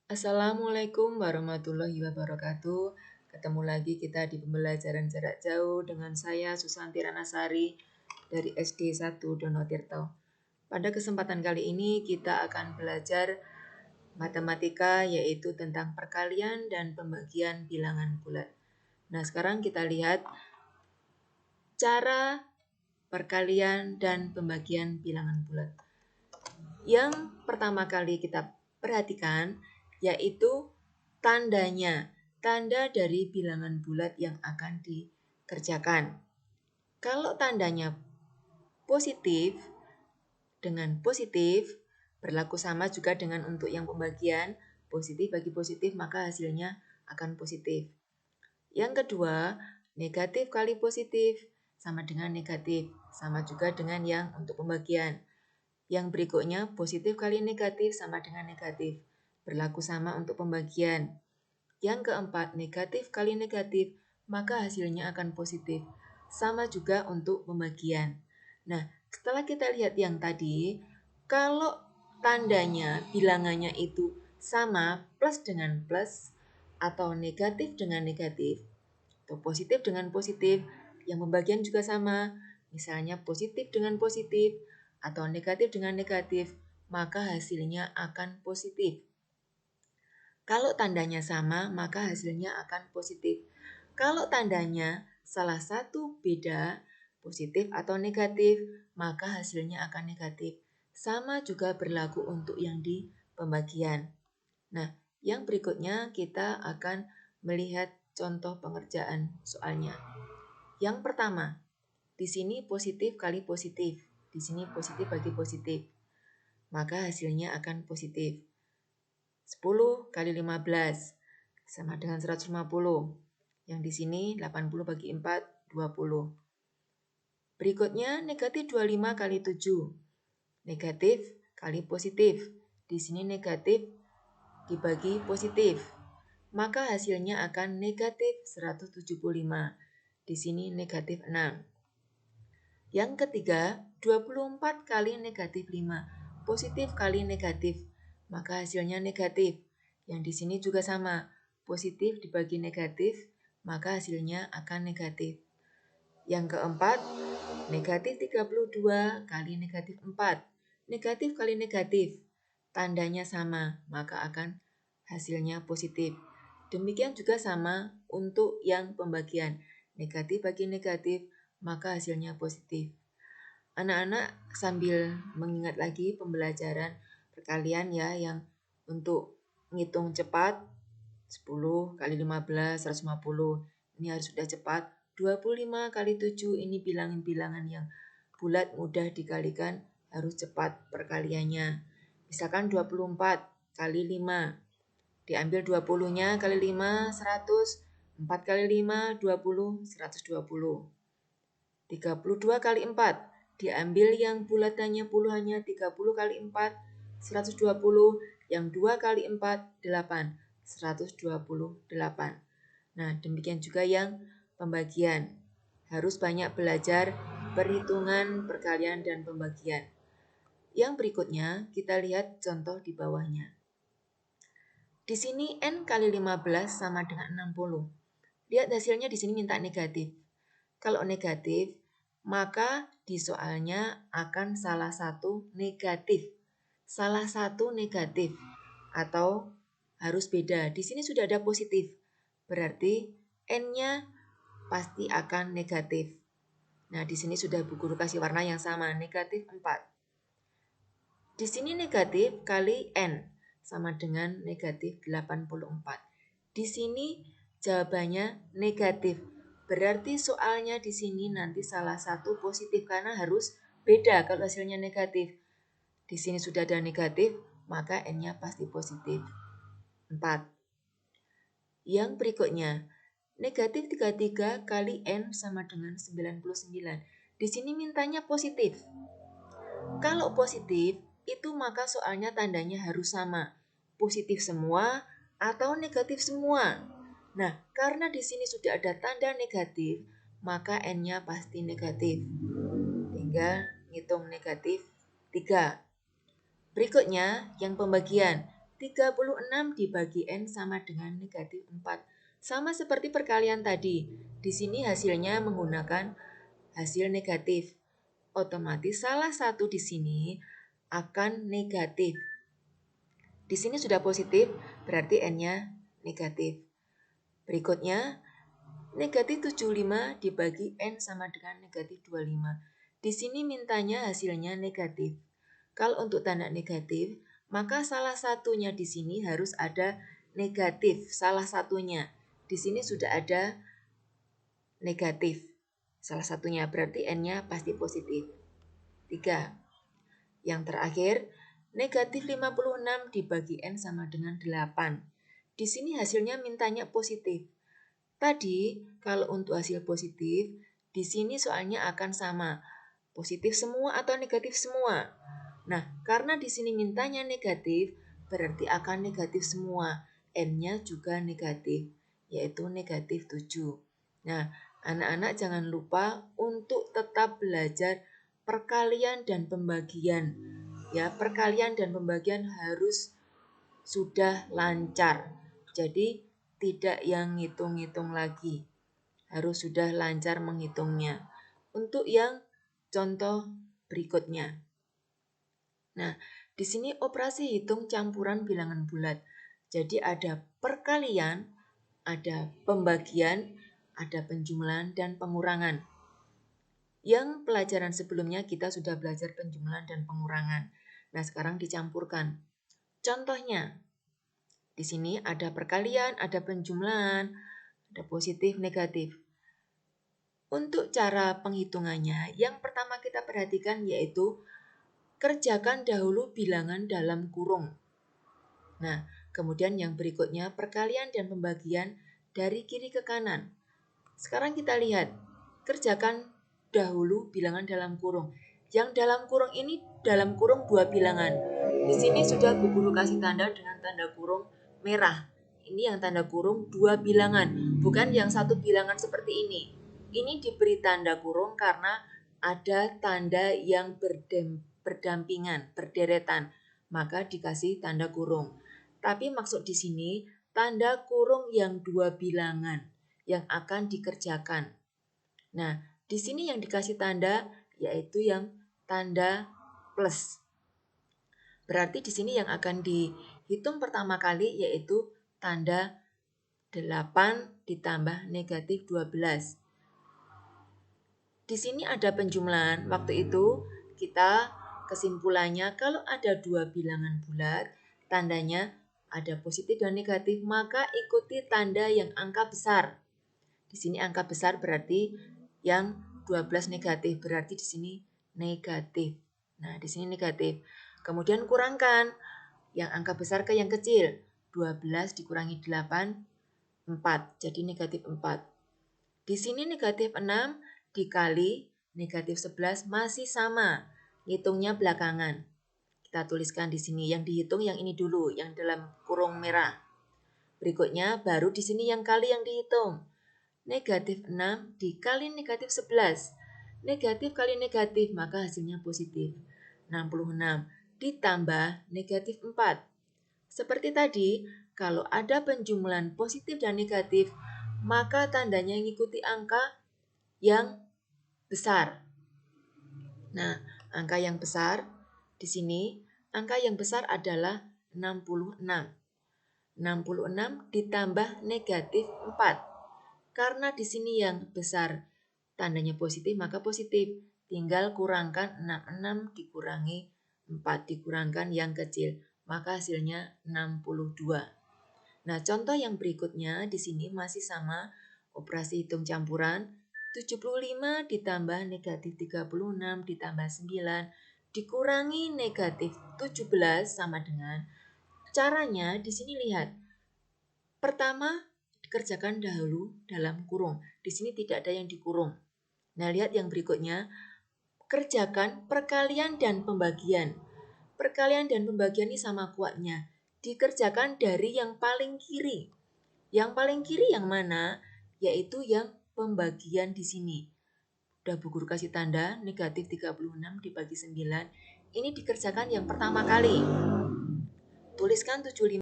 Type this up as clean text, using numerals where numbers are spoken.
Assalamualaikum warahmatullahi wabarakatuh. Ketemu lagi kita di pembelajaran jarak jauh dengan saya Susanti Ranasari dari SD 1 Donotirto. Pada kesempatan kali ini kita akan belajar matematika yaitu tentang perkalian dan pembagian bilangan bulat. Nah, sekarang kita lihat cara perkalian dan pembagian bilangan bulat. Yang pertama kali kita perhatikan yaitu tandanya, tanda dari bilangan bulat yang akan dikerjakan. Kalau tandanya positif, dengan positif, berlaku sama juga dengan untuk yang pembagian, positif bagi positif maka hasilnya akan positif. Yang kedua, negatif kali positif sama dengan negatif, sama juga dengan yang untuk pembagian. Yang berikutnya, positif kali negatif sama dengan negatif, berlaku sama untuk pembagian. Yang keempat, negatif kali negatif, maka hasilnya akan positif. Sama juga untuk pembagian. Nah, setelah kita lihat yang tadi, kalau tandanya, bilangannya itu sama plus dengan plus, atau negatif dengan negatif, atau positif dengan positif, yang pembagian juga sama, misalnya positif dengan positif, atau negatif dengan negatif, maka hasilnya akan positif. Kalau tandanya sama, maka hasilnya akan positif. Kalau tandanya salah satu beda, positif atau negatif, maka hasilnya akan negatif. Sama juga berlaku untuk yang di pembagian. Nah, yang berikutnya kita akan melihat contoh pengerjaan soalnya. Yang pertama, di sini positif kali positif, di sini positif bagi positif, maka hasilnya akan positif. 10 kali 15 sama dengan 150. Yang di sini 80 bagi 4, 20. Berikutnya negatif 25 kali 7. Negatif kali positif. Di sini negatif dibagi positif. Maka hasilnya akan negatif 175. Di sini negatif 6. Yang ketiga, 24 kali negatif 5. Positif kali negatif, maka hasilnya negatif. Yang di sini juga sama, positif dibagi negatif, maka hasilnya akan negatif. Yang keempat, negatif 32 kali negatif 4. Negatif kali negatif, tandanya sama, maka akan hasilnya positif. Demikian juga sama untuk yang pembagian. Negatif bagi negatif, maka hasilnya positif. Anak-anak sambil mengingat lagi pembelajaran perkalian ya yang untuk ngitung cepat 10 kali 15, 150. Ini harus sudah cepat. 25 kali 7 ini bilangan-bilangan yang bulat mudah dikalikan, harus cepat perkaliannya. Misalkan 24 kali 5. Diambil 20-nya kali 5, 100. 4 kali 5, 20, 120. 32 kali 4. Diambil yang bulatannya puluhannya 30 kali 4, 120. Yang 2 kali 4, 8. 128. Nah, demikian juga yang pembagian. Harus banyak belajar perhitungan, perkalian, dan pembagian. Yang berikutnya, kita lihat contoh di bawahnya. Di sini N kali 15 sama dengan 60. Lihat hasilnya di sini minta negatif. Kalau negatif, maka di soalnya akan salah satu negatif. Salah satu negatif atau harus beda. Di sini sudah ada positif. Berarti N-nya pasti akan negatif. Nah, di sini sudah Bu Guru kasih warna yang sama, negatif 4. Di sini negatif kali N sama dengan negatif 84. Di sini jawabannya negatif. Berarti soalnya di sini nanti salah satu positif karena harus beda kalau hasilnya negatif. Di sini sudah ada negatif, maka N-nya pasti positif. 4. Yang berikutnya, negatif 33 kali N sama dengan 99. Di sini mintanya positif. Kalau positif, itu maka soalnya tandanya harus sama. Positif semua atau negatif semua. Nah, karena di sini sudah ada tanda negatif, maka N-nya pasti negatif. Tinggal ngitung negatif 3. Berikutnya, yang pembagian. 36 dibagi N sama dengan negatif 4. Sama seperti perkalian tadi. Di sini hasilnya menggunakan hasil negatif. Otomatis salah satu di sini akan negatif. Di sini sudah positif, berarti N-nya negatif. Berikutnya, negatif 75 dibagi N sama dengan negatif 25. Di sini mintanya hasilnya negatif. Kalau untuk tanda negatif, maka salah satunya di sini harus ada negatif. Salah satunya. Di sini sudah ada negatif. Salah satunya berarti N-nya pasti positif. 3. Yang terakhir, negatif 56 dibagi N sama dengan 8. Di sini hasilnya mintanya positif. Tadi kalau untuk hasil positif, di sini soalnya akan sama. Positif semua atau negatif semua. Nah, karena di sini mintanya negatif, berarti akan negatif semua. N-nya juga negatif, yaitu negatif 7. Nah, anak-anak jangan lupa untuk tetap belajar perkalian dan pembagian. Ya, perkalian dan pembagian harus sudah lancar. Jadi, tidak yang ngitung-ngitung lagi. Harus sudah lancar menghitungnya. Untuk yang contoh berikutnya. Nah, di sini operasi hitung campuran bilangan bulat. Jadi ada perkalian, ada pembagian, ada penjumlahan dan pengurangan. Yang pelajaran sebelumnya kita sudah belajar penjumlahan dan pengurangan. Nah, sekarang dicampurkan. Contohnya, di sini ada perkalian, ada penjumlahan, ada positif, negatif. Untuk cara penghitungannya, yang pertama kita perhatikan yaitu kerjakan dahulu bilangan dalam kurung. Nah, kemudian yang berikutnya perkalian dan pembagian dari kiri ke kanan. Sekarang kita lihat, kerjakan dahulu bilangan dalam kurung. Yang dalam kurung ini dalam kurung 2 bilangan. Di sini sudah Bu Guru kasih tanda dengan tanda kurung merah. Ini yang tanda kurung 2 bilangan, bukan yang 1 bilangan seperti ini. Ini diberi tanda kurung karena ada tanda yang berdampingan, berderetan, maka dikasih tanda kurung. Tapi maksud di sini tanda kurung yang 2 bilangan yang akan dikerjakan. Nah, di sini yang dikasih tanda yaitu yang tanda plus. Berarti di sini yang akan dihitung pertama kali yaitu tanda 8 ditambah negatif 12. Di sini ada penjumlahan. Waktu itu kita kesimpulannya kalau ada 2 bilangan bulat, tandanya ada positif dan negatif, maka ikuti tanda yang angka besar. Di sini angka besar berarti yang 12 negatif, berarti di sini negatif. Nah, di sini negatif. Kemudian kurangkan yang angka besar ke yang kecil. 12 dikurangi 8, 4. Jadi negatif 4. Di sini negatif 6 dikali negatif 11 masih sama. Hitungnya belakangan. Kita tuliskan di sini yang dihitung yang ini dulu, yang dalam kurung merah. Berikutnya baru di sini yang kali yang dihitung. Negatif 6 dikali negatif 11. Negatif kali negatif maka hasilnya positif. 66 ditambah negatif 4. Seperti tadi, kalau ada penjumlahan positif dan negatif, maka tandanya mengikuti angka yang besar. Nah, angka yang besar di sini, angka yang besar adalah 66. 66 ditambah negatif 4. Karena di sini yang besar tandanya positif, maka positif. Tinggal kurangkan 66 dikurangi 4 dikurangkan yang kecil, maka hasilnya 62. Nah, contoh yang berikutnya di sini masih sama operasi hitung campuran. 75 ditambah negatif 36 ditambah 9 dikurangi negatif 17 sama dengan. Caranya di sini lihat. Pertama, dikerjakan dahulu dalam kurung. Di sini tidak ada yang dikurung. Nah, lihat yang berikutnya. Kerjakan perkalian dan pembagian. Perkalian dan pembagian ini sama kuatnya. Dikerjakan dari yang paling kiri. Yang paling kiri yang mana? Yaitu yang pembagian di sini. Udah Bu Guru kasih tanda negatif 36 dibagi 9. Ini dikerjakan yang pertama kali. tuliskan 75